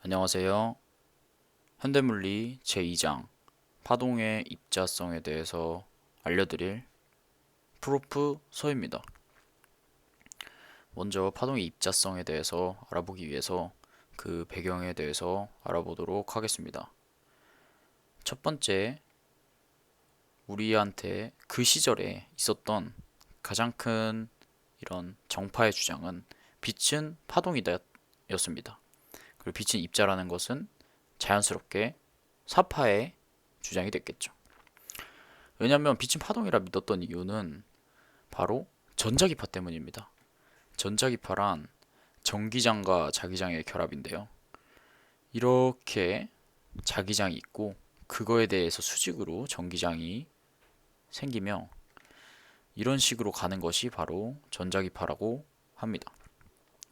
안녕하세요. 현대물리 제2장 파동의 입자성에 대해서 알려드릴 프로프 서입니다. 먼저 파동의 입자성에 대해서 알아보기 위해서 그 배경에 대해서 알아보도록 하겠습니다. 첫 번째, 우리한테 그 시절에 있었던 가장 큰 이런 정파의 주장은 빛은 파동이다 였습니다. 그리고 빛은 입자라는 것은 자연스럽게 사파의 주장이 됐겠죠. 왜냐하면 빛은 파동이라 믿었던 이유는 바로 전자기파 때문입니다. 전자기파란 전기장과 자기장의 결합인데요. 이렇게 자기장이 있고 그거에 대해서 수직으로 전기장이 생기며 이런 식으로 가는 것이 바로 전자기파라고 합니다.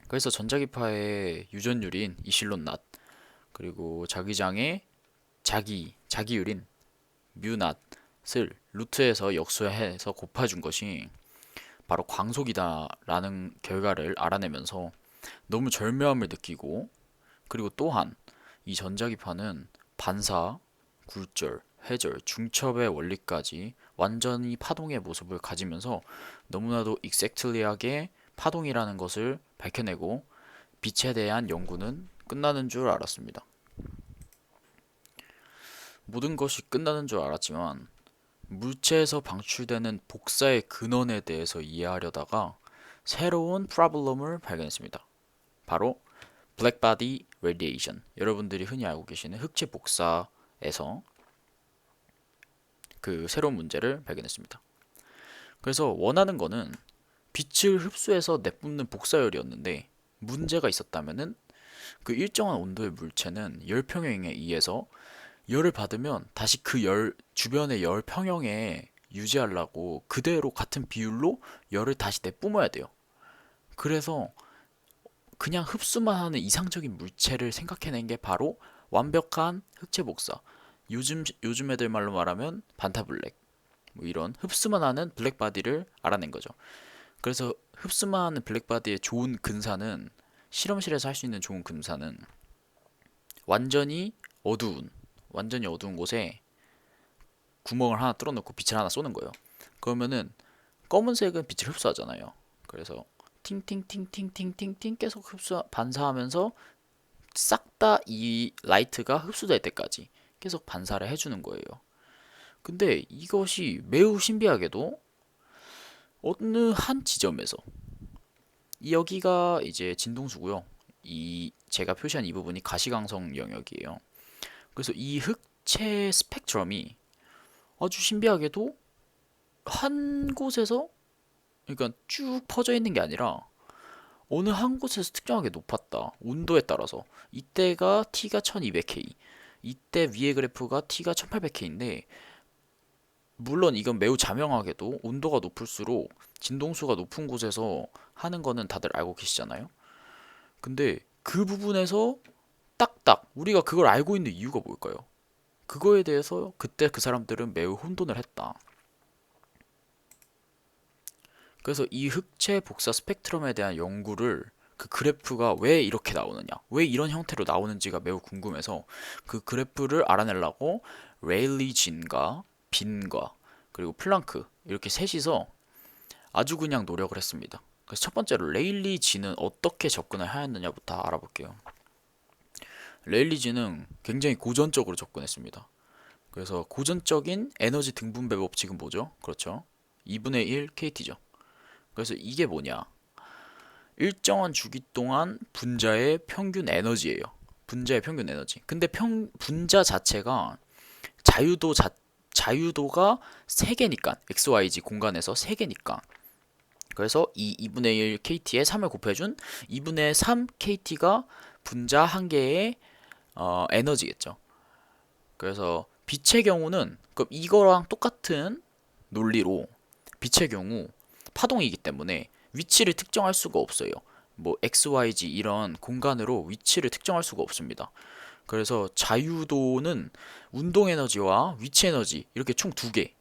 그래서 전자기파의 유전율인 이실론 낫 그리고 자기장의 자기율인 뮤낫을 루트에서 역수해서 곱해준 것이 바로 광속이다라는 결과를 알아내면서 너무 절묘함을 느끼고, 그리고 또한 이 전자기파는 반사, 굴절, 회절, 중첩의 원리까지 완전히 파동의 모습을 가지면서 너무나도 exactly하게 파동이라는 것을 밝혀내고 빛에 대한 연구는 끝나는 줄 알았습니다. 모든 것이 끝나는 줄 알았지만 물체에서 방출되는 복사의 근원에 대해서 이해하려다가 새로운 프로블럼을 발견했습니다. 바로 블랙바디 레디에이션, 여러분들이 흔히 알고 계시는 흑체 복사에서 그 새로운 문제를 발견했습니다. 그래서 원하는 거는 빛을 흡수해서 내뿜는 복사열이었는데, 문제가 있었다면은 그 일정한 온도의 물체는 열 평형에 의해서 열을 받으면 다시 그 열 주변의 열 평형에 유지하려고 그대로 같은 비율로 열을 다시 내뿜어야 돼요. 그래서 그냥 흡수만 하는 이상적인 물체를 생각해낸 게 바로 완벽한 흑체 복사. 요즘 애들 말로 말하면 반타블랙. 뭐 이런 흡수만 하는 블랙바디를 알아낸 거죠. 그래서 흡수만 하는 블랙바디의 좋은 근사는, 실험실에서 할 수 있는 좋은 근사는 완전히 어두운 완전히 어두운 곳에 구멍을 하나 뚫어놓고 빛을 하나 쏘는 거예요. 그러면은 검은색은 빛을 흡수하잖아요. 그래서 팅팅팅팅팅팅팅 계속 반사하면서 싹 다 이 라이트가 흡수될 때까지 계속 반사를 해주는 거예요. 근데 이것이 매우 신비하게도 어느 한 지점에서, 여기가 이제 진동수고요. 이 제가 표시한 이 부분이 가시광선 영역이에요. 그래서 이 흑체 스펙트럼이 아주 신비하게도 한 곳에서, 그러니까 쭉 퍼져 있는 게 아니라 어느 한 곳에서 특정하게 높았다. 온도에 따라서. 이때가 T가 1200K, 이때 위의 그래프가 T가 1800K인데, 물론 이건 매우 자명하게도 온도가 높을수록 진동수가 높은 곳에서 하는 거는 다들 알고 계시잖아요. 근데 그 부분에서 딱딱 우리가 그걸 알고 있는 이유가 뭘까요? 그거에 대해서 그때 그 사람들은 매우 혼돈을 했다. 그래서 이 흑체 복사 스펙트럼에 대한 연구를, 그 그래프가 왜 이렇게 나오느냐, 왜 이런 형태로 나오는지가 매우 궁금해서 그 그래프를 알아내려고 레일리 진과 빈과 그리고 플랑크, 이렇게 셋이서 아주 그냥 노력을 했습니다. 그래서 첫 번째로 레일리 진은 어떻게 접근을 하였느냐부터 알아볼게요. 레일리 진은 굉장히 고전적으로 접근했습니다. 그래서 고전적인 에너지 등분배 법칙은 뭐죠? 그렇죠. 2분의 1 KT죠. 그래서 이게 뭐냐? 일정한 주기 동안 분자의 평균 에너지예요. 분자의 평균 에너지. 근데 분자 자체가 자유도 자유도가 3개니까, XYZ 공간에서 3개니까. 그래서 이 2분의 1 KT에 3을 곱해준 2분의 3 KT가 분자 한 개의 에너지겠죠. 그래서 빛의 경우는 그럼 이거랑 똑같은 논리로, 빛의 경우 파동이기 때문에 위치를 특정할 수가 없어요. 뭐 XYZ 이런 공간으로 위치를 특정할 수가 없습니다. 그래서 자유도는 운동 에너지와 위치 에너지 이렇게 총 2개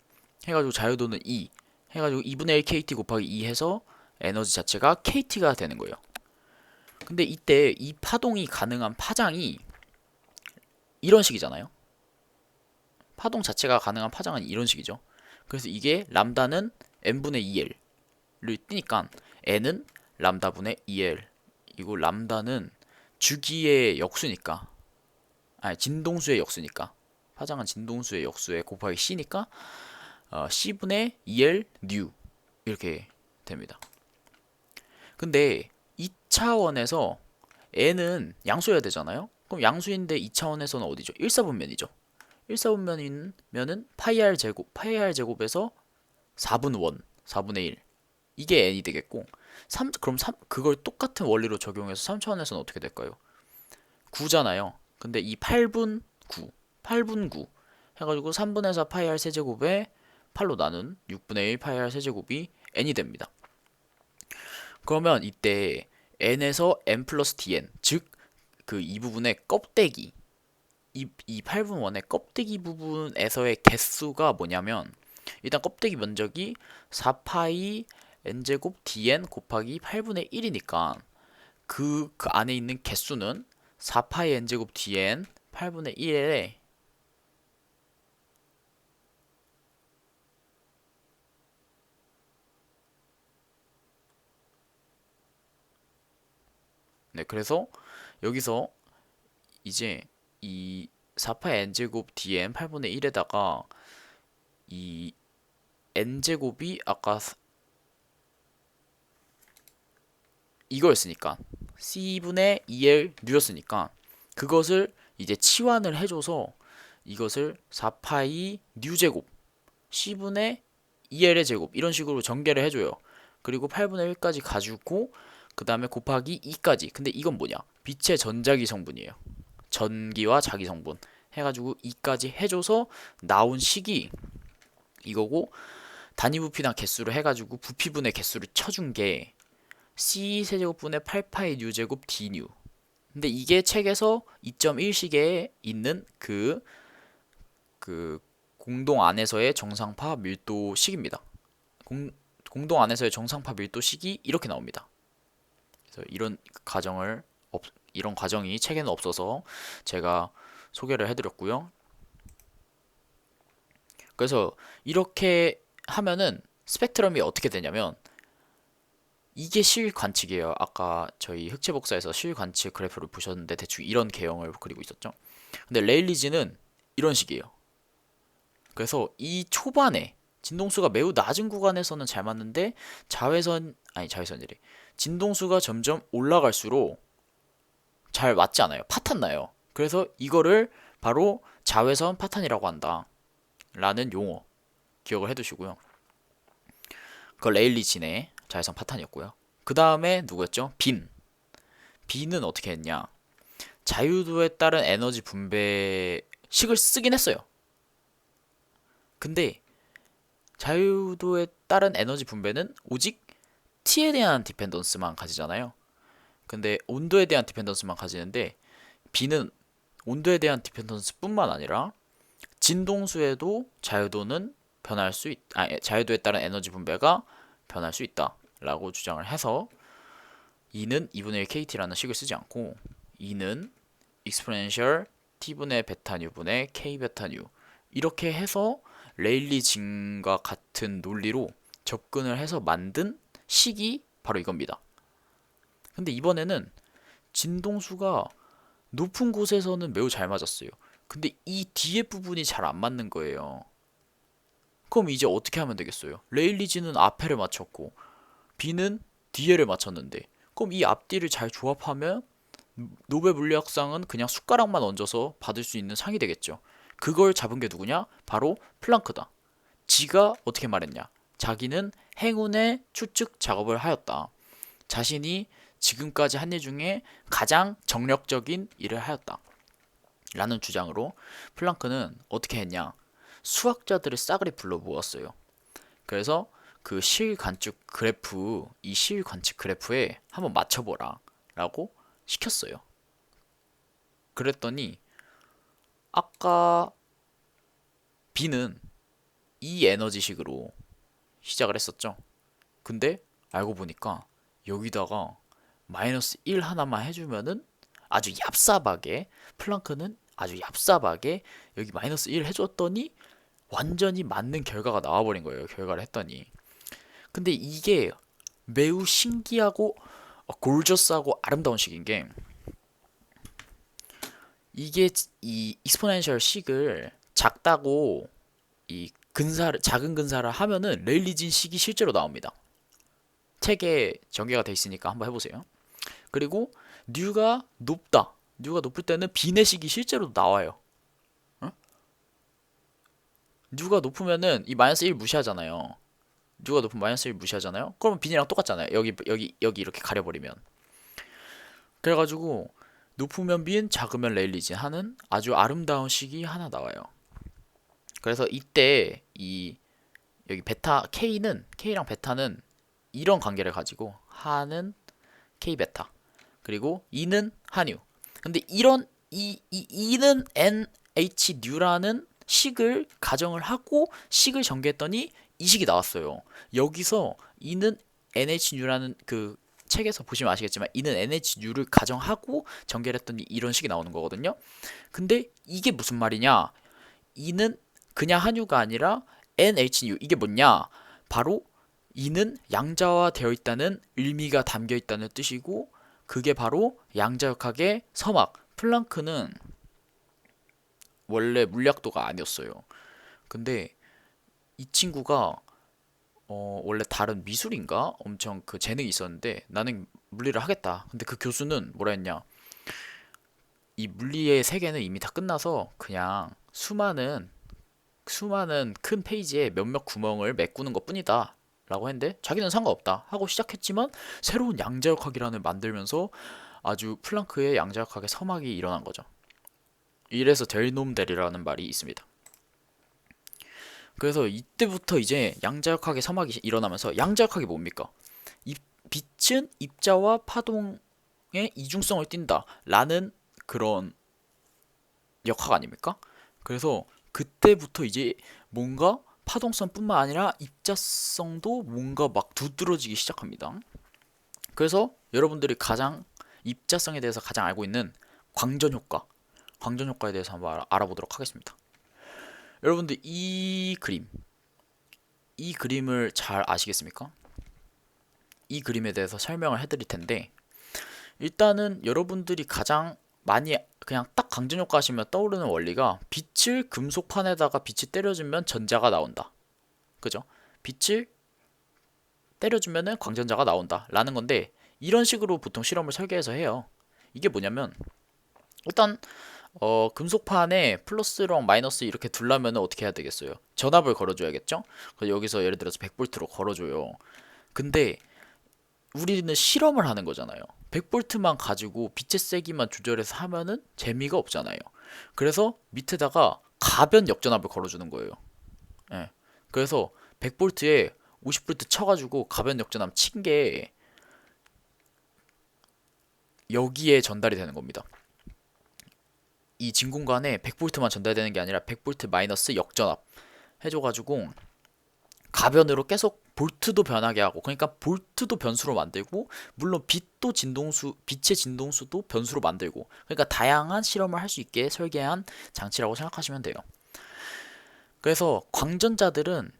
해가지고, 자유도는 2 해가지고 2분의 1 KT 곱하기 2 해서 에너지 자체가 KT가 되는 거예요. 근데 이때 이 파동이 가능한 파장이 이런 식이잖아요. 파동 자체가 가능한 파장은 이런 식이죠. 그래서 이게 람다는 n분의 2l을 띄니까 n은 람다분의 2l 이고 람다는 주기의 역수니까 아니 진동수의 역수니까 파장은 진동수의 역수에 곱하기 c니까 c분의 2l 뉴 이렇게 됩니다. 근데 2차원에서 n은 양수여야 되잖아요. 그럼 양수인데 2차원에서는 어디죠? 1사분면이죠. 1사분면이면은 파이 r 제곱에서 4분 원 4분의 1 이게 n이 되겠고 그럼 그걸 똑같은 원리로 적용해서 3차원에서는 어떻게 될까요? 9잖아요. 근데 이 8분 9 해가지고 3분의 4 파이 r 세제곱에 8로 나눈 6분의 1 파이 r 세제곱이 n이 됩니다. 그러면 이때 n에서 n 플러스 dn 즉 그 이 부분의 껍데기 이 8분 원의 껍데기 부분에서의 개수가 뭐냐면 일단 껍데기 면적이 4파이 n제곱 dn 곱하기 8분의 1이니까 그 안에 있는 개수는 4파이 n제곱 dn 8분의 1에 네, 그래서 여기서 이제 이 4파이 n제곱 dn 8분의 1에다가 이 n제곱이 아까 이거였으니까 c분의 2l 뉴였으니까 그것을 이제 치환을 해줘서 이것을 4파이 뉴제곱 c분의 2l의 제곱 이런 식으로 전개를 해줘요. 그리고 8분의 1까지 가지고 그 다음에 곱하기 2까지. 근데 이건 뭐냐? 빛의 전자기 성분이에요. 전기와 자기 성분 해가지고 2까지 해줘서 나온 식이 이거고 단위 부피당 개수를 해가지고 부피분의 개수를 쳐준 게 C 세제곱분의 8파이 뉴제곱 D 뉴. 근데 이게 책에서 2.1시계에 있는 그 공동 안에서의 정상파 밀도식입니다. 공동 안에서의 정상파 밀도식이 이렇게 나옵니다. 그래서 이런 과정이 책에는 없어서 제가 소개를 해드렸고요. 그래서 이렇게 하면은 스펙트럼이 어떻게 되냐면 이게 실관측이에요. 아까 저희 흑체복사에서 실관측 그래프를 보셨는데 대충 이런 개형을 그리고 있었죠. 근데 레일리즈는 이런 식이에요. 그래서 이 초반에 진동수가 매우 낮은 구간에서는 잘 맞는데 자외선이래. 진동수가 점점 올라갈수록 잘 맞지 않아요. 파탄 나요. 그래서 이거를 바로 자외선 파탄이라고 한다. 라는 용어 기억을 해두시고요. 그 레일리진의 자외선 파탄이었고요. 그 다음에 누구였죠? 빈은 어떻게 했냐? 자유도에 따른 에너지 분배식을 쓰긴 했어요. 근데 자유도에 따른 에너지 분배는 오직 T에 대한 디펜던스만 가지잖아요. 근데 온도에 대한 디펜던스만 가지는데 B는 온도에 대한 디펜던스뿐만 아니라 진동수에도 자유도에 따른 에너지 분배가 변할 수 있다라고 주장을 해서 E는 2분의 1 KT라는 식을 쓰지 않고 E는 exponential T분의 베타 뉴분의 K 베타 뉴 이렇게 해서 레일리 진과 같은 논리로 접근을 해서 만든 식이 바로 이겁니다. 근데 이번에는 진동수가 높은 곳에서는 매우 잘 맞았어요. 근데 이 뒤에 부분이 잘 안 맞는 거예요. 그럼 이제 어떻게 하면 되겠어요? 레일리지는 앞에를 맞췄고 B는 뒤에를 맞췄는데 그럼 이 앞뒤를 잘 조합하면 노벨 물리학상은 그냥 숟가락만 얹어서 받을 수 있는 상이 되겠죠. 그걸 잡은 게 누구냐? 바로 플랑크다. 지가 어떻게 말했냐? 자기는 행운의 추측 작업을 하였다. 자신이 지금까지 한 일 중에 가장 정력적인 일을 하였다. 라는 주장으로 플랑크는 어떻게 했냐? 수학자들을 싸그리 불러 모았어요. 그래서 그 실관측 그래프, 이 실관측 그래프에 한번 맞춰보라 라고 시켰어요. 그랬더니 아까 B는 이 에너지식으로 시작을 했었죠. 근데 알고 보니까 여기다가 마이너스 1 하나만 해주면은 아주 얍삽하게 플랑크는 아주 얍삽하게 여기 마이너스 1 해줬더니 완전히 맞는 결과가 나와버린 거예요. 결과를 했더니. 근데 이게 매우 신기하고 골저스하고 아름다운 식인 게, 이게 이 익스포넨셜 식을 작다고 이 근사를 작은 근사를 하면은 레일리진 식이 실제로 나옵니다. 책에 전개가 돼 있으니까 한번 해보세요. 그리고 뉴가 높다. 뉴가 높을 때는 비내식이 실제로 나와요. 어? 뉴가 높으면은 이 마이너스 1 무시하잖아요. 뉴가 높으면 마이너스 1 무시하잖아요. 그러면 빈이랑 똑같잖아요. 여기 이렇게 가려버리면. 그래가지고 높으면 빈, 작으면 레일리진 하는 아주 아름다운 식이 하나 나와요. 그래서 이때 이 여기 베타 K랑 베타는 이런 관계를 가지고, 하는 K 베타, 그리고 E는 한유. 근데 이런 E는 NH 뉴라는 식을 가정을 하고 식을 전개했더니 이 식이 나왔어요. 여기서 E는 NH 뉴라는 그 책에서 보시면 아시겠지만 E는 NH 뉴를 가정하고 전개를 했더니 이런 식이 나오는 거거든요. 근데 이게 무슨 말이냐? E는 그냥 한유가 아니라 NHU. 이게 뭐냐? 바로 이는 양자화되어 있다는 의미가 담겨 있다는 뜻이고, 그게 바로 양자역학의 서막. 플랑크는 원래 물리학도가 아니었어요. 근데 이 친구가 원래 다른 미술인가 엄청 그 재능이 있었는데, 나는 물리를 하겠다. 근데 그 교수는 뭐라 했냐? 이 물리의 세계는 이미 다 끝나서 그냥 수많은 큰 페이지에 몇몇 구멍을 메꾸는 것 뿐이다 라고 했는데, 자기는 상관없다 하고 시작했지만 새로운 양자역학이라는 만들면서 아주 플랑크의 양자역학의 서막이 일어난 거죠. 이래서 델놈델이라는 말이 있습니다. 그래서 이때부터 이제 양자역학의 서막이 일어나면서, 양자역학이 뭡니까? 빛은 입자와 파동의 이중성을 띈다 라는 그런 역학 아닙니까? 그래서 그때부터 이제 뭔가 파동성뿐만 아니라 입자성도 뭔가 막 두드러지기 시작합니다. 그래서 여러분들이 가장 입자성에 대해서 가장 알고 있는 광전 효과에 대해서 한번 알아보도록 하겠습니다. 여러분들 이 그림을 잘 아시겠습니까? 이 그림에 대해서 설명을 해드릴 텐데, 일단은 여러분들이 가장 많이 그냥 딱 광전효과 하시면 떠오르는 원리가, 빛을 금속판에다가 빛이 때려주면 전자가 나온다. 그죠? 빛을 때려주면은 광전자가 나온다 라는 건데, 이런 식으로 보통 실험을 설계해서 해요. 이게 뭐냐면, 일단 금속판에 플러스랑 마이너스 이렇게 둘라면 어떻게 해야 되겠어요? 전압을 걸어줘야겠죠? 그래서 여기서 예를 들어서 100V로 걸어줘요. 근데 우리는 실험을 하는 거잖아요. 100V만 가지고 빛의 세기만 조절해서 하면은 재미가 없잖아요. 그래서 밑에다가 가변 역전압을 걸어주는 거예요. 예. 그래서 100V에 50V 쳐가지고 가변 역전압 친 게 여기에 전달이 되는 겁니다. 이 진 공간에 100V만 전달되는 게 아니라 100V 마이너스 역전압 해줘가지고 가변으로 계속 볼트도 변하게 하고, 그러니까 볼트도 변수로 만들고, 물론 빛의 진동수도 변수로 만들고, 그러니까 다양한 실험을 할 수 있게 설계한 장치라고 생각하시면 돼요. 그래서 광전자들은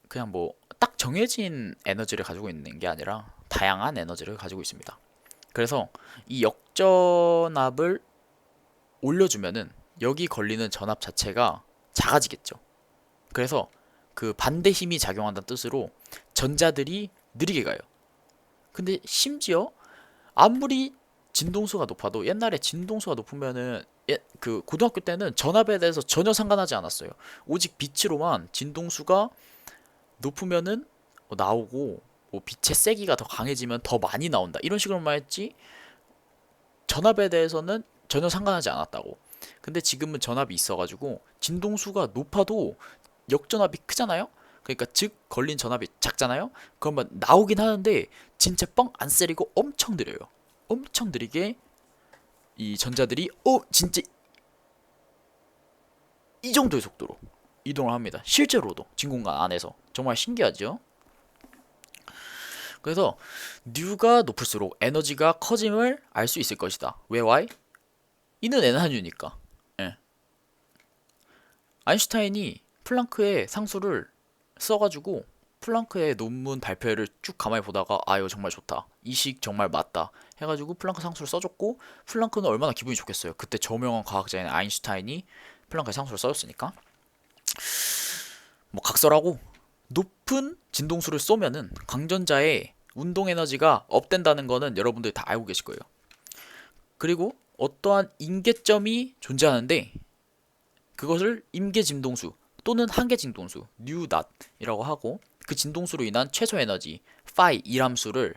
그냥 뭐 딱 정해진 에너지를 가지고 있는 게 아니라 다양한 에너지를 가지고 있습니다. 그래서 이 역전압을 올려주면은 여기 걸리는 전압 자체가 작아지겠죠. 그래서 그 반대 힘이 작용한다는 뜻으로 전자들이 느리게 가요. 근데 심지어 아무리 진동수가 높아도, 옛날에 진동수가 높으면은 그 고등학교 때는 전압에 대해서 전혀 상관하지 않았어요. 오직 빛으로만 진동수가 높으면은 나오고, 뭐 빛의 세기가 더 강해지면 더 많이 나온다 이런 식으로만 했지, 전압에 대해서는 전혀 상관하지 않았다고. 근데 지금은 전압이 있어가지고 진동수가 높아도 역전압이 크잖아요. 그러니까 즉 걸린 전압이 작잖아요. 그러면 나오긴 하는데 진짜 뻥 안 쓰리고 엄청 느려요. 엄청 느리게 이 전자들이 진짜 이 정도의 속도로 이동을 합니다. 실제로도 진공관 안에서. 정말 신기하죠? 그래서 뉴가 높을수록 에너지가 커짐을 알 수 있을 것이다. 왜? why? 이는 N한유니까. 예. 아인슈타인이 플랑크의 상수를 써가지고 플랑크의 논문 발표를 쭉 가만히 보다가 아 이거 정말 좋다, 이 식 정말 맞다 해가지고 플랑크 상수를 써줬고, 플랑크는 얼마나 기분이 좋겠어요. 그때 저명한 과학자인 아인슈타인이 플랑크의 상수를 써줬으니까. 뭐 각설하고, 높은 진동수를 쏘면은 강전자의 운동 에너지가 업된다는 거는 여러분들이 다 알고 계실 거예요. 그리고 어떠한 임계점이 존재하는데 그것을 임계 진동수 또는 한계 진동수 뉴 낫이라고 하고, 그 진동수로 인한 최소 에너지 파이 이함수를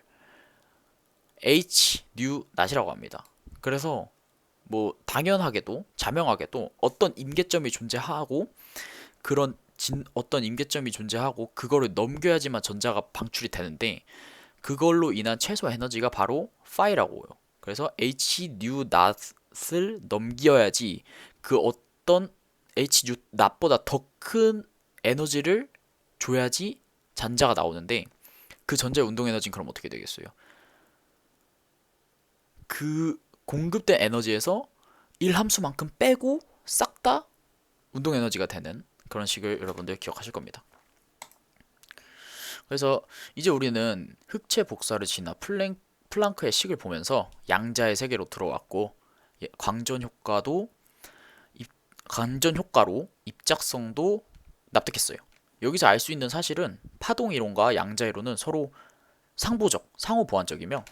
h 뉴 낫이라고 합니다. 그래서 뭐 당연하게도 자명하게도 어떤 임계점이 존재하고, 그런 어떤 임계점이 존재하고 그거를 넘겨야지만 전자가 방출이 되는데, 그걸로 인한 최소 에너지가 바로 파이라고 해요. 그래서 h 뉴 낫을 넘겨야지 그 어떤 h 뉴 낫보다 더 큰 에너지를 줘야지 전자가 나오는데, 그 전자의 운동 에너지는 그럼 어떻게 되겠어요? 그 공급된 에너지에서 1함수만큼 빼고 싹 다 운동 에너지가 되는 그런 식을 여러분들 기억하실 겁니다. 그래서 이제 우리는 흑체 복사를 지나 플랑크의 식을 보면서 양자의 세계로 들어왔고, 광전 효과도 광전 효과로 입작성도 납득했어요. 여기서 알 수 있는 사실은 파동 이론과 양자 이론은 서로 상보적, 상호 보완적이며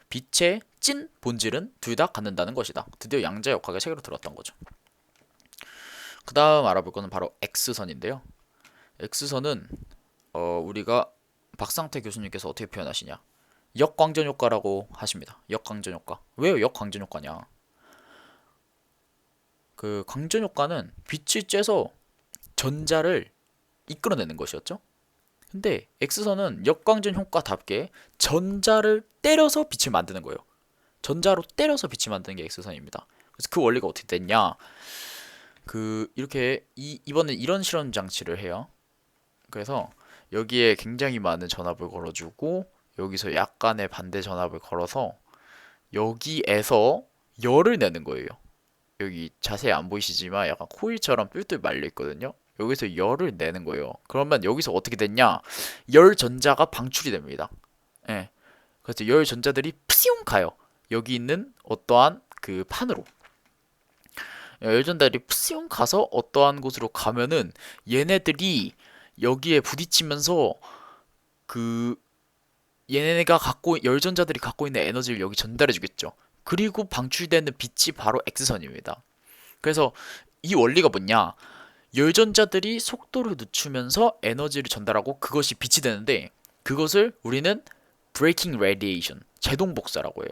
빛의 찐 본질은 둘 다 갖는다는 것이다. 드디어 양자 역학의 세계로 들어왔던 거죠. 그 다음 알아볼 거는 바로 X선인데요. X선은 우리가 박상태 교수님께서 어떻게 표현하시냐, 역광전 효과라고 하십니다. 역광전 효과. 왜요 역광전 효과냐? 그 광전 효과는 빛을 쬐서 전자를 이끌어내는 것이었죠. 근데 X선은 역광전 효과답게 전자를 때려서 빛을 만드는 거예요. 전자로 때려서 빛을 만드는 게 X선입니다. 그래서 그 원리가 어떻게 됐냐? 이렇게 이번엔 이런 실험 장치를 해요. 그래서 여기에 굉장히 많은 전압을 걸어주고, 여기서 약간의 반대 전압을 걸어서 여기에서 열을 내는 거예요. 여기 자세히 안 보이시지만 약간 코일처럼 뿔뿔 말려 있거든요. 여기서 열을 내는 거예요. 그러면 여기서 어떻게 됐냐? 열 전자가 방출이 됩니다. 예. 그래서 열 전자들이 푸시용 가요. 여기 있는 어떠한 그 판으로. 열 전자들이 푸시용 가서 어떠한 곳으로 가면은 얘네들이 여기에 부딪히면서 그 얘네가 열 전자들이 갖고 있는 에너지를 여기 전달해 주겠죠. 그리고 방출되는 빛이 바로 X선입니다. 그래서 이 원리가 뭐냐? 열전자들이 속도를 늦추면서 에너지를 전달하고 그것이 빛이 되는데, 그것을 우리는 브레이킹 레디에이션, 제동 복사라고 해요.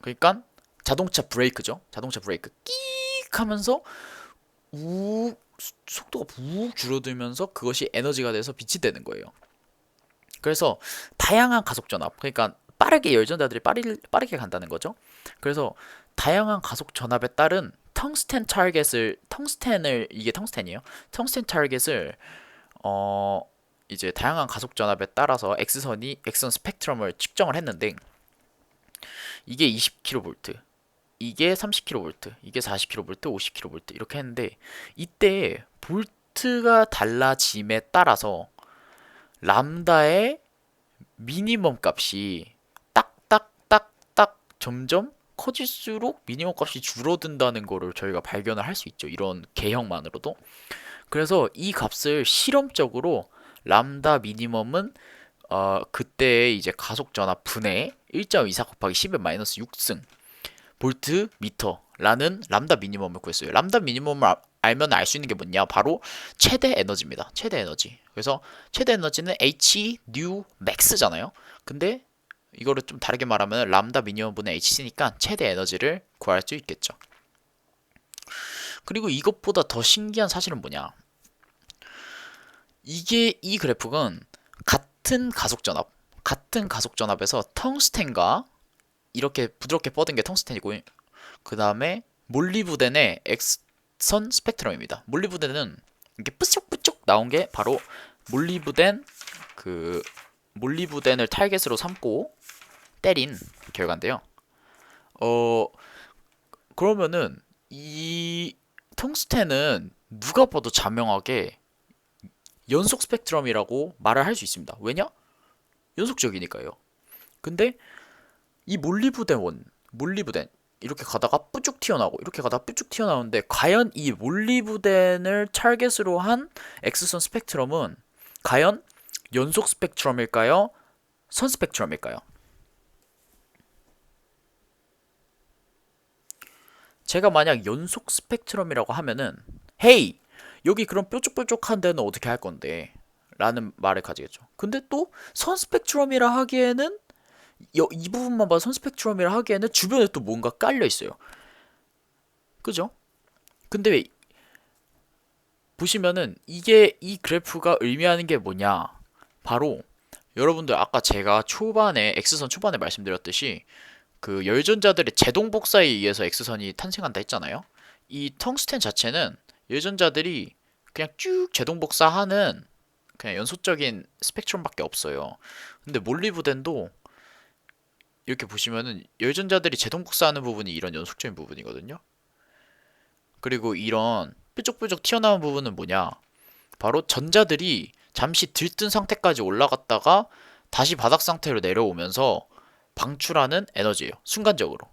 그러니까 자동차 브레이크죠. 자동차 브레이크 끼익 하면서 우 속도가 푹 줄어들면서 그것이 에너지가 돼서 빛이 되는 거예요. 그래서 다양한 가속 전압, 그러니까 빠르게 열전자들이 빠르게 간다는 거죠. 그래서 다양한 가속 전압에 따른 이게 텅스텐이에요. 텅스텐 타겟을 이제 다양한 가속 전압에 따라서 X선 스펙트럼을 측정을 했는데, 이게 20kV, 이게 30kV, 이게 40kV, 50kV 이렇게 했는데, 이때 볼트가 달라짐에 따라서 람다의 미니멈 값이 딱딱딱딱 점점 커질수록 미니멈 값이 줄어든다는 거를 저희가 발견을 할 수 있죠. 이런 개형만으로도. 그래서 이 값을 실험적으로 람다 미니멈은 그때의 이제 가속 전압 분의 1.24 곱하기 10의 마이너스 6승 볼트 미터라는 람다 미니멈을 구했어요. 람다 미니멈을 알면 알 수 있는 게 뭐냐? 바로 최대 에너지입니다. 최대 에너지. 그래서 최대 에너지는 H 뉴 맥스잖아요. 근데 이거를 좀 다르게 말하면 람다 미니멈 분의 HC니까 최대 에너지를 구할 수 있겠죠. 그리고 이것보다 더 신기한 사실은 뭐냐? 이 그래프는 같은 가속 전압에서 텅스텐과 이렇게 부드럽게 뻗은 게 텅스텐이고, 그 다음에 몰리브덴의 X선 스펙트럼입니다. 몰리브덴은 이렇게 뿌쩍뿌쩍 나온 게 바로 몰리브덴을 타겟으로 삼고 때린 결과인데요. 그러면은 이 텅스텐은 누가 봐도 자명하게 연속 스펙트럼이라고 말을 할 수 있습니다. 왜냐? 연속적이니까요. 근데 이 몰리브덴 이렇게 가다가 뿌쭉 튀어나오고 이렇게 가다가 뿌쭉 튀어나오는데 과연 이 몰리브덴을 타겟으로 한 X선 스펙트럼은 과연 연속 스펙트럼일까요? 선 스펙트럼일까요? 제가 만약 연속 스펙트럼이라고 하면은 헤이 여기 그런 뾰족뾰족한 데는 어떻게 할 건데? 라는 말을 가지겠죠. 근데 또 선 스펙트럼이라 하기에는 이 부분만 봐서 선 스펙트럼이라 하기에는 주변에 또 뭔가 깔려 있어요. 그죠? 근데 보시면은 이게 이 그래프가 의미하는 게 뭐냐? 바로 여러분들 아까 제가 초반에 X선 초반에 말씀드렸듯이 그 열전자들의 제동 복사에 의해서 X선이 탄생한다 했잖아요. 이 텅스텐 자체는 열전자들이 그냥 쭉 제동 복사하는 그냥 연속적인 스펙트럼밖에 없어요. 근데 몰리브덴도 이렇게 보시면은 열전자들이 제동 복사하는 부분이 이런 연속적인 부분이거든요. 그리고 이런 뾰족뾰족 튀어나온 부분은 뭐냐? 바로 전자들이 잠시 들뜬 상태까지 올라갔다가 다시 바닥 상태로 내려오면서 방출하는 에너지예요. 순간적으로.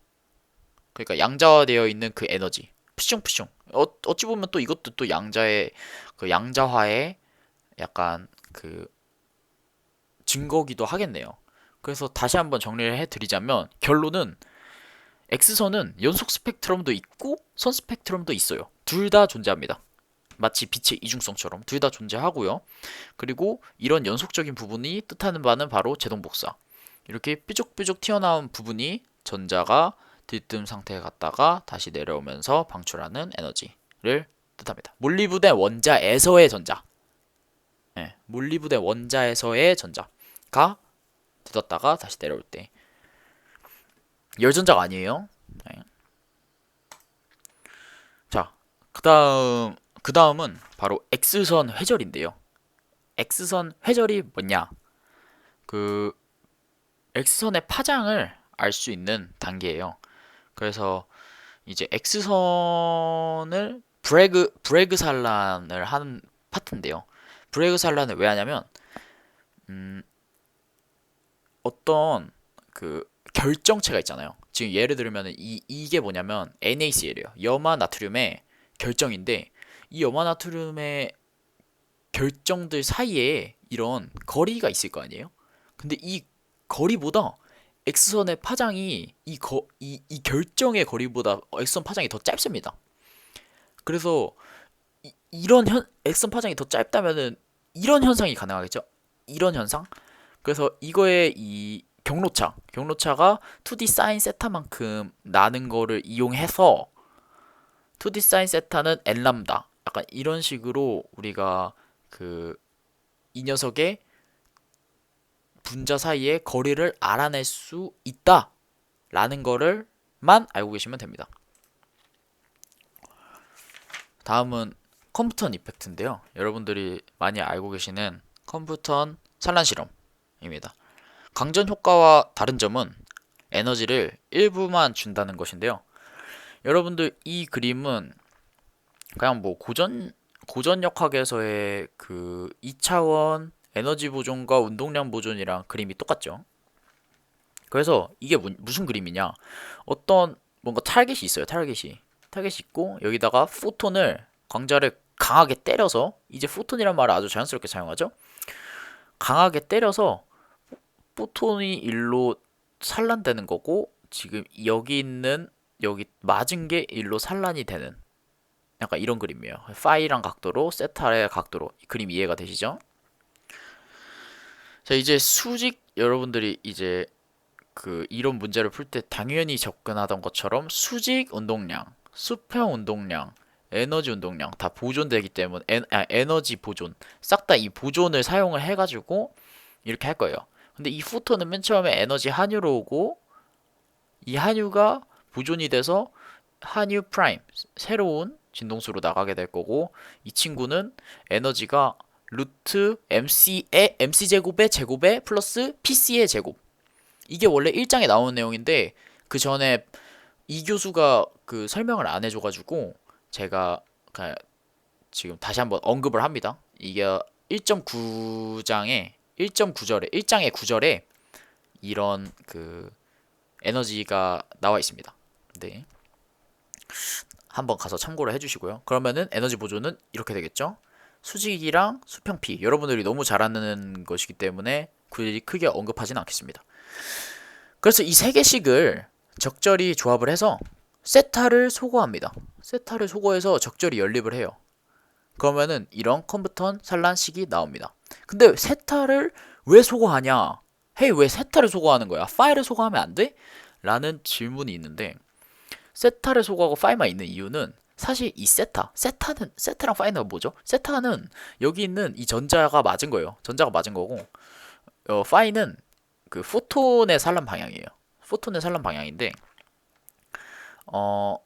그러니까 양자화되어 있는 그 에너지. 푸슝푸슝. 어찌 보면 또 이것도 또 양자의 그 양자화의 약간 그 증거기도 하겠네요. 그래서 다시 한번 정리를 해드리자면 결론은 X선은 연속 스펙트럼도 있고 선 스펙트럼도 있어요. 둘 다 존재합니다. 마치 빛의 이중성처럼 둘 다 존재하고요. 그리고 이런 연속적인 부분이 뜻하는 바는 바로 제동복사. 이렇게 삐죽삐죽 튀어나온 부분이 전자가 들뜸 상태에 갔다가 다시 내려오면서 방출하는 에너지를 뜻합니다. 몰리브덴 원자에서의 전자. 네, 몰리브덴 원자에서의 전자가 들었다가 다시 내려올 때 열전자가 아니에요. 네. 자, 그 다음은 바로 X선 회절인데요. X선 회절이 뭐냐? 그 X선의 파장을 알 수 있는 단계예요. 그래서 이제 X선을 브레그 산란을 하는 파트인데요. 브레그 산란을 왜 하냐면 어떤 그 결정체가 있잖아요. 지금 예를 들면 이게 뭐냐면 NaCl이에요. 염화 나트륨의 결정인데 이 염화 나트륨의 결정들 사이에 이런 거리가 있을 거 아니에요? 근데 이 거리보다 X선의 파장이 이 결정의 거리보다 X선 파장이 더 짧습니다. 그래서 이런 X선 파장이 더 짧다면은 이런 현상이 가능하겠죠? 이런 현상? 그래서 이거의 이 경로차가 2D 사인 세타만큼 나는 거를 이용해서 2D 사인 세타는 n 람다 약간 이런 식으로 우리가 그 이 녀석의 분자 사이의 거리를 알아낼 수 있다라는 거를만 알고 계시면 됩니다. 다음은 컴프턴 이펙트인데요. 여러분들이 많이 알고 계시는 컴프턴 산란 실험입니다. 강전 효과와 다른 점은 에너지를 일부만 준다는 것인데요. 여러분들 이 그림은 그냥 뭐 고전역학에서의 그 2차원 에너지 보존과 운동량 보존이랑 그림이 똑같죠. 그래서 이게 무슨 그림이냐? 어떤 뭔가 타겟이 있어요. 타겟이 있고 여기다가 포톤을 광자를 강하게 때려서 이제 포톤이란 말을 아주 자연스럽게 사용하죠. 강하게 때려서 포톤이 일로 산란되는 거고 지금 여기 맞은 게 일로 산란이 되는 약간 이런 그림이에요. 파이랑 각도로 세타의 각도로 그림 이해가 되시죠? 자 이제 수직 여러분들이 이제 그 이런 문제를 풀 때 당연히 접근하던 것처럼 수직 운동량, 수평 운동량, 에너지 운동량 다 보존되기 때문에 에너지 보존 싹 다 이 보존을 사용을 해가지고 이렇게 할 거예요. 근데 이 포톤은 맨 처음에 에너지 함유로 오고 이 함유가 보존이 돼서 함유 프라임 새로운 진동수로 나가게 될 거고 이 친구는 에너지가 루트 MC 제곱의 플러스 PC의 제곱 이게 원래 1장에 나오는 내용인데 그 전에 이 교수가 그 설명을 안 해줘가지고 제가 그냥 지금 다시 한번 언급을 합니다. 이게 1.9장에 1.9절에 1장의 9절에 이런 그 에너지가 나와 있습니다. 네. 한번 가서 참고를 해주시고요. 그러면은 에너지 보존은 이렇게 되겠죠. 수직이랑 수평피 여러분들이 너무 잘 아는 것이기 때문에 굳이 크게 언급하진 않겠습니다. 그래서 이 세 개씩을 적절히 조합을 해서 세타를 소거합니다. 세타를 소거해서 적절히 연립을 해요. 그러면은 이런 컴부턴 산란식이 나옵니다. 근데 세타를 왜 소거하냐? 헤이, 왜 세타를 소거하는 거야? 파일을 소거하면 안 돼? 라는 질문이 있는데, 세타를 소거하고 파일만 있는 이유는 사실 이 세타랑 파이는 뭐죠? 세타는 여기 있는 이 전자가 맞은 거예요. 전자가 맞은 거고, 파이는 그 포톤의 산란 방향이에요. 포톤의 산란 방향인데, 어,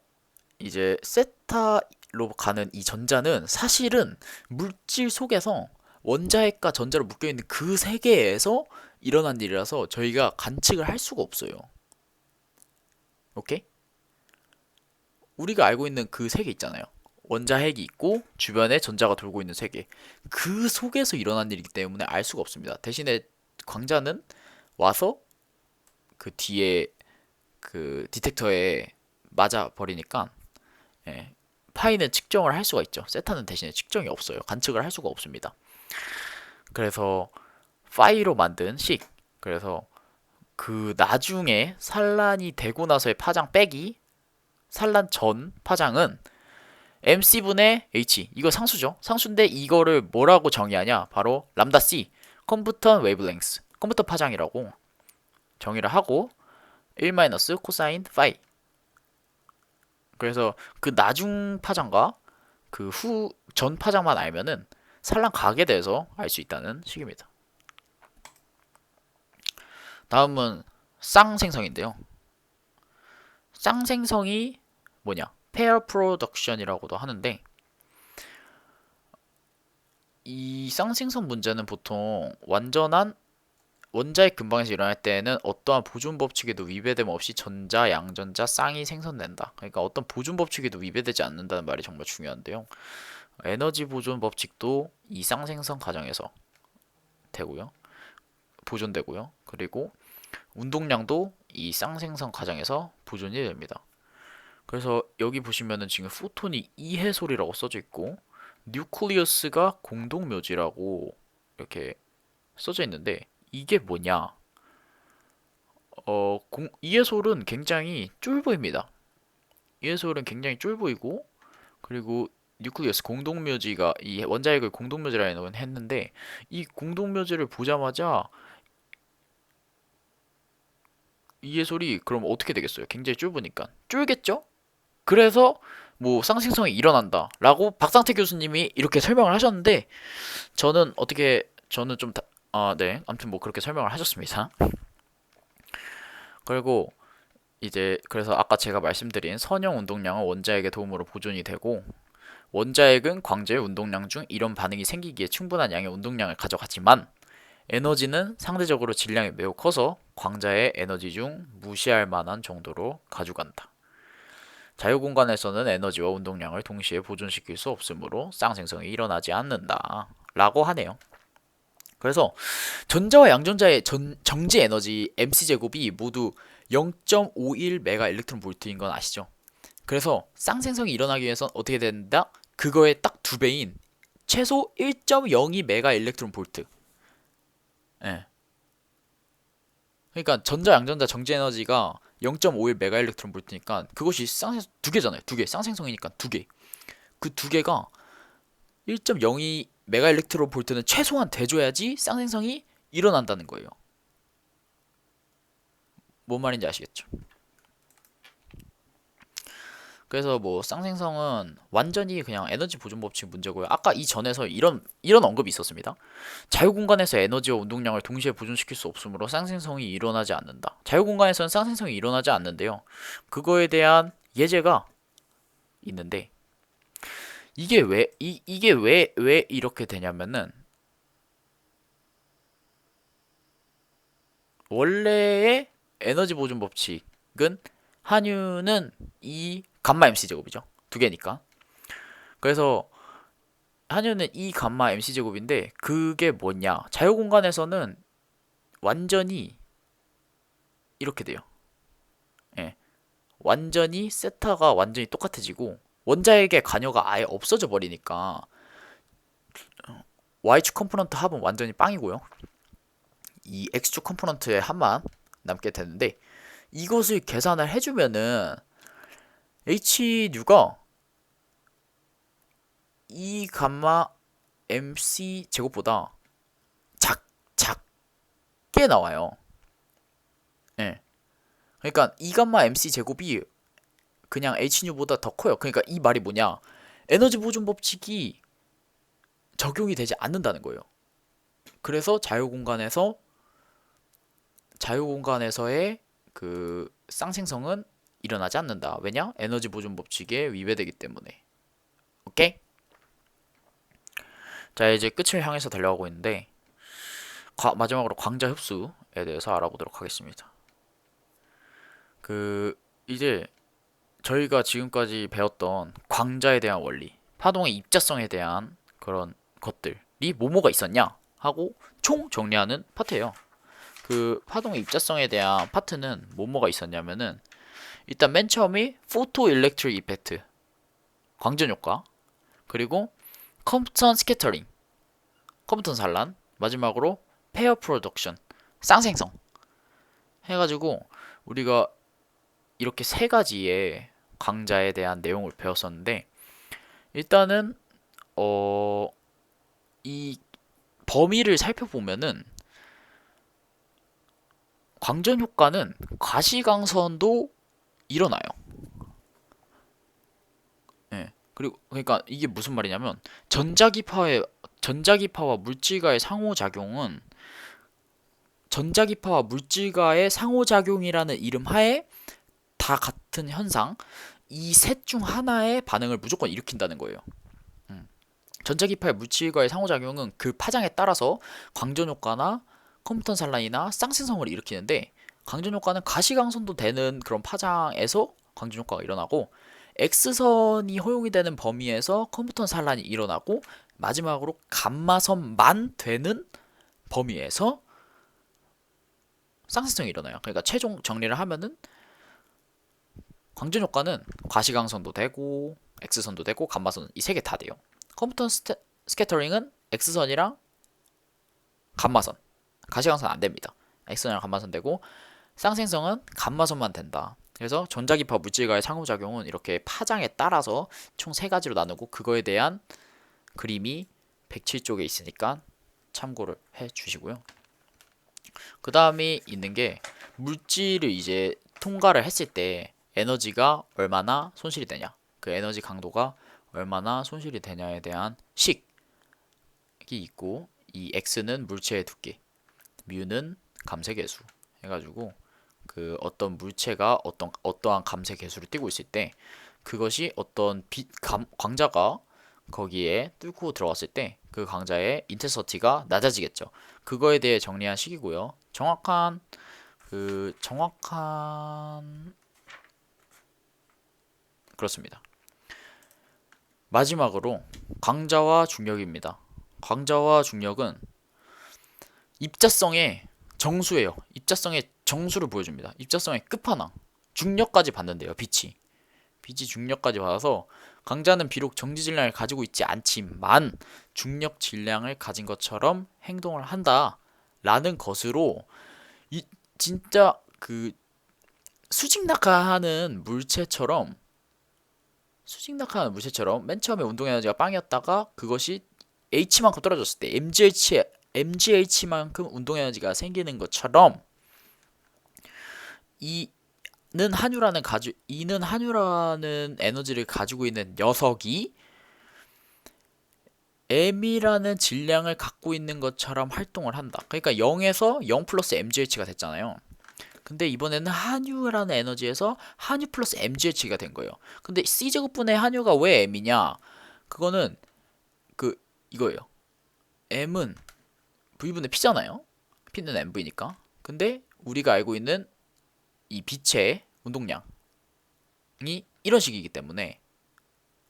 이제 세타로 가는 이 전자는 사실은 물질 속에서 원자핵과 전자로 묶여있는 그 세계에서 일어난 일이라서 저희가 관측을 할 수가 없어요. 오케이? 우리가 알고 있는 그 세계 있잖아요. 원자핵이 있고 주변에 전자가 돌고 있는 세계. 그 속에서 일어난 일이기 때문에 알 수가 없습니다. 대신에 광자는 와서 그 뒤에 그 디텍터에 맞아 버리니까 예, 파이는 측정을 할 수가 있죠. 세타는 대신에 측정이 없어요. 관측을 할 수가 없습니다. 그래서 파이로 만든 식. 그래서 그 나중에 산란이 되고 나서의 파장 빼기 산란 전 파장은 mc분의 h. 이거 상수죠. 상수인데 이거를 뭐라고 정의하냐? 바로 람다 c 컴퓨턴 웨이브랭스 컴퓨터 파장이라고 정의를 하고 1 코사인 파이. 그래서 그 나중 파장과 그 후 전 파장만 알면은 산란 가에 대해서 알 수 있다는 식입니다. 다음은 쌍생성인데요. 쌍생성이 뭐냐? 페어 프로덕션이라고도 하는데 이 쌍생성 문제는 보통 완전한 원자핵 근방에서 일어날 때에는 어떠한 보존 법칙에도 위배됨 없이 전자, 양전자, 쌍이 생성된다. 그러니까 어떤 보존 법칙에도 위배되지 않는다는 말이 정말 중요한데요. 에너지 보존 법칙도 이 쌍생성 과정에서 되고요. 보존되고요. 그리고 운동량도 이 쌍생성 과정에서 보존이 됩니다. 그래서 여기 보시면은 지금 포톤이 이해솔이라고 써져 있고 뉴클리어스가 공동묘지라고 이렇게 써져 있는데 이게 뭐냐? 이해솔은 굉장히 쫄보입니다. 이해솔은 굉장히 쫄보이고 그리고 뉴클리어스 공동묘지가 이 원자핵을 공동묘지라고 했는데 이 공동묘지를 보자마자 이해솔이 그럼 어떻게 되겠어요? 굉장히 쫄보니까 쫄겠죠? 그래서 뭐 쌍생성이 일어난다 라고 박상태 교수님이 이렇게 설명을 하셨는데 저는 좀 네, 아무튼 뭐 그렇게 설명을 하셨습니다. 그리고 이제 그래서 아까 제가 말씀드린 선형 운동량은 원자핵의 도움으로 보존이 되고 원자핵은 광자의 운동량 중 이런 반응이 생기기에 충분한 양의 운동량을 가져가지만 에너지는 상대적으로 질량이 매우 커서 광자의 에너지 중 무시할 만한 정도로 가져간다. 자유공간에서는 에너지와 운동량을 동시에 보존시킬 수 없으므로 쌍생성이 일어나지 않는다 라고 하네요. 그래서 전자와 양전자의 정지 에너지 mc제곱이 모두 0.51 메가 일렉트론 볼트인 건 아시죠? 그래서 쌍생성이 일어나기 위해선 어떻게 된다? 그거의 딱 두 배인 최소 1.02 메가 일렉트론 볼트. 예. 그러니까 전자 양전자 정지 에너지가 0.51 메가 일렉트론 볼트니까 그것이 쌍생성 두 개잖아요. 두 개. 쌍생성이니까 두 개. 그 두 개가 1.02 메가 일렉트론 볼트는 최소한 돼줘야지 쌍생성이 일어난다는 거예요. 뭔 말인지 아시겠죠? 그래서 뭐 쌍생성은 완전히 그냥 에너지 보존 법칙 문제고요. 아까 이 전에서 이런 언급이 있었습니다. 자유공간에서 에너지와 운동량을 동시에 보존시킬 수 없으므로 쌍생성이 일어나지 않는다. 자유공간에서는 쌍생성이 일어나지 않는데요. 그거에 대한 예제가 있는데 이게 왜 이렇게 되냐면은 원래의 에너지 보존 법칙은 한유는 이 감마 MC 제곱이죠. 두 개니까. 그래서 한유는 E 감마 MC 제곱인데 그게 뭐냐? 자유공간에서는 완전히 이렇게 돼요. 예. 완전히 세타가 완전히 똑같아지고 원자핵의 관여가 아예 없어져 버리니까 Y축 컴포넌트 합은 완전히 빵이고요. 이 X축 컴포넌트의 합만 남게 되는데 이것을 계산을 해주면은 HNU가 E 감마 MC 제곱보다 작게 나와요. 예. 그러니까 E 감마 MC 제곱이 그냥 HNU보다 더 커요. 그러니까 이 말이 뭐냐? 에너지 보존 법칙이 적용이 되지 않는다는 거예요. 그래서 자유공간에서의 그 쌍생성은 일어나지 않는다. 왜냐? 에너지 보존 법칙에 위배되기 때문에. 오케이? 자, 이제 끝을 향해서 달려가고 있는데 마지막으로 광자 흡수에 대해서 알아보도록 하겠습니다. 이제 저희가 지금까지 배웠던 광자에 대한 원리, 파동의 입자성에 대한 그런 것들이 뭐뭐가 있었냐 하고 총 정리하는 파트예요. 그 파동의 입자성에 대한 파트는 뭐뭐가 있었냐면은 일단 맨 처음이 포토 일렉트릭 이펙트, 광전 효과, 그리고 컴프턴 스캐터링, 컴프턴 산란, 마지막으로 페어 프로덕션, 쌍생성 해가지고 우리가 이렇게 세 가지의 강자에 대한 내용을 배웠었는데 일단은 이 범위를 살펴보면은 광전 효과는 가시광선도 일어나요. 예. 그리고 그러니까 이게 무슨 말이냐면 전자기파와 물질과의 상호작용은 전자기파와 물질과의 상호작용이라는 이름 하에 다 같은 현상, 이 셋 중 하나의 반응을 무조건 일으킨다는 거예요. 전자기파의 물질과의 상호작용은 그 파장에 따라서 광전효과나 컴퓨턴 산란이나 쌍생성을 일으키는데 광전효과는 가시광선도 되는 그런 파장에서 광전효과가 일어나고 X선이 허용이 되는 범위에서 컴퓨턴 산란이 일어나고 마지막으로 감마선만 되는 범위에서 쌍생성이 일어나요. 그러니까 최종 정리를 하면은 광전 효과는 과시광선도 되고 X선도 되고 감마선 이 세 개 다 돼요. 컴퓨턴 스캐터링은 X선이랑 감마선, 가시광선 안 됩니다. X선이랑 감마선 되고 쌍생성은 감마선만 된다. 그래서 전자기파 물질과의 상호작용은 이렇게 파장에 따라서 총 세 가지로 나누고 그거에 대한 그림이 107쪽에 있으니까 참고를 해 주시고요. 그 다음에 있는 게 물질을 이제 통과를 했을 때 에너지가 얼마나 손실이 되냐, 그 에너지 강도가 얼마나 손실이 되냐에 대한 식이 있고 이 X는 물체의 두께, 뮤는 감쇄 계수 해가지고 그 어떤 물체가 어떠한 감쇄 계수를 띠고 있을 때 그것이 어떤 광자가 거기에 뚫고 들어갔을 때 그 광자의 인텐서티가 낮아지겠죠. 그거에 대해 정리한 식이고요. 정확한 그렇습니다. 마지막으로 광자와 중력입니다. 광자와 중력은 입자성의 정수예요. 입자성의 정수를 보여줍니다. 입자성의 끝판왕. 중력까지 받는데요. 빛이 중력까지 받아서 광자는 비록 정지 질량을 가지고 있지 않지만 중력 질량을 가진 것처럼 행동을 한다라는 것으로 진짜 그 수직낙하하는 물체처럼 맨 처음에 운동 에너지가 빵이었다가 그것이 H만큼 떨어졌을 때 MGH만큼 운동 에너지가 생기는 것처럼 이는 한유라는 에너지를 가지고 있는 녀석이 M이라는 질량을 갖고 있는 것처럼 활동을 한다. 그러니까 0에서 0 플러스 MGH가 됐잖아요. 근데 이번에는 한유라는 에너지에서 한유 플러스 MGH가 된 거예요. 근데 C제곱분의 한유가 왜 M이냐? 그거는 이거예요. M은 V분의 P잖아요. P는 MV니까. 근데 우리가 알고 있는 이 빛의 운동량이 이런 식이기 때문에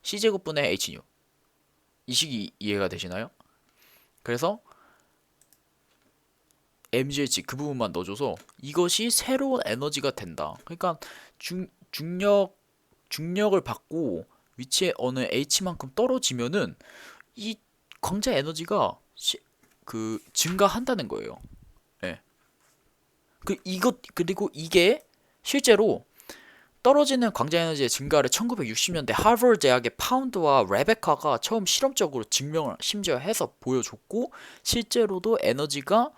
C제곱분의 HU 이 식이 이해가 되시나요? 그래서 mgh 그 부분만 넣어줘서 이것이 새로운 에너지가 된다. 그러니까 중력을 받고 위치에 어느 h만큼 떨어지면은 이 광자 에너지가 증가한다는 거예요. 예. 그리고 이게 실제로 떨어지는 광자 에너지의 증가를 1960년대 하버드 대학의 파운드와 레베카가 처음 실험적으로 증명을 심지어 해서 보여줬고, 실제로도 에너지가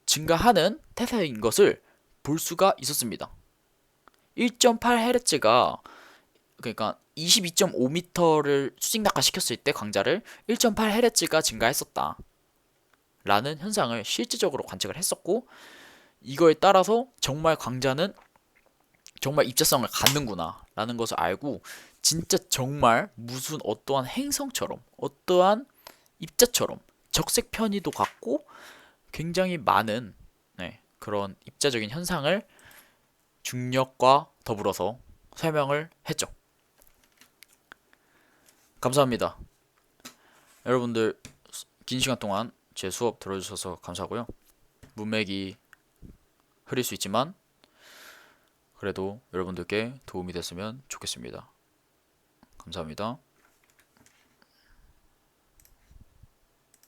증가하는 태세인 것을 볼 수가 있었습니다. 1.8Hz가 그러니까 22.5m를 수직 낙하시켰을 때 광자를 1.8Hz가 증가했었다 라는 현상을 실질적으로 관측을 했었고, 이거에 따라서 정말 광자는 정말 입자성을 갖는구나 라는 것을 알고, 진짜 정말 무슨 어떠한 행성처럼 어떠한 입자처럼 적색 편의도 갖고 굉장히 많은 그런 입자적인 현상을 중력과 더불어서 설명을 했죠. 감사합니다. 여러분들 긴 시간 동안 제 수업 들어주셔서 감사하고요. 문맥이 흐릴 수 있지만 그래도 여러분들께 도움이 됐으면 좋겠습니다. 감사합니다.